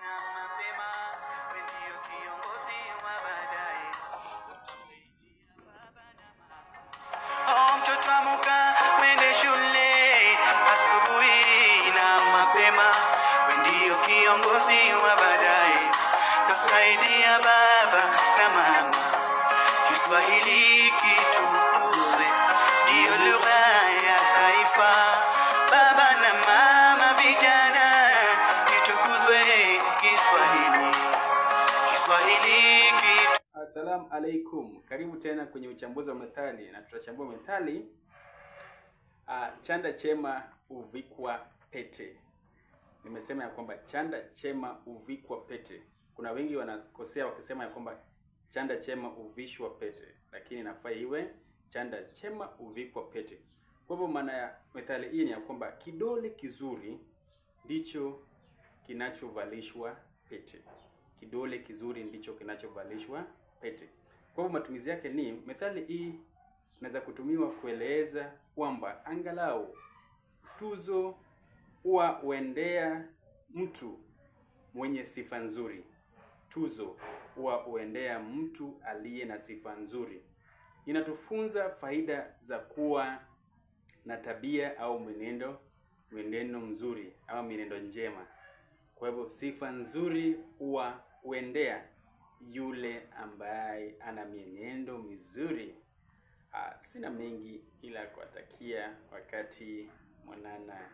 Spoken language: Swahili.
na mapema, wewe ndio kiongozi wa baadaye. Oh, mtoto amka uende shule asubuhi na mapema, wewe ndio kiongozi wa baadaye. Kusaidia baba na mama, Kiswahili kitukuzwe, ndio lugha ya taifa. Baba na mama, vijana, kitukuzwe Kiswahili. Kiswahili kitukuzwe. Assalamu alaikum. Karibu tena kwenye uchambuzi wa methali, na tutachambua methali chanda chema uvikwa pete. Nimesema ya kwamba chanda chema uvikwa pete. Kuna wengi wanakosea wakisema ya kwamba chanda chema uvishwa pete, lakini inafaa iwe chanda chema uvikwa pete. Kwa hivyo maana ya methali hii ni ya kwamba kidole kizuri ndicho kinachovalishwa pete. Kidole kizuri ndicho kinachovalishwa pete. Kwa hivyo matumizi yake ni, methali hii inaweza kutumiwa kueleza kwamba angalau tuzo huendea mtu mwenye sifa nzuri. Tuzo huendea mtu aliye na sifa nzuri. Inatufunza faida za kuwa na tabia au mwenendo mzuri au mwenendo njema. Kwa hivyo sifa nzuri huendea yule ambaye ana mienendo mizuri. Sina mengi ila kuwatakia wakati mwanana.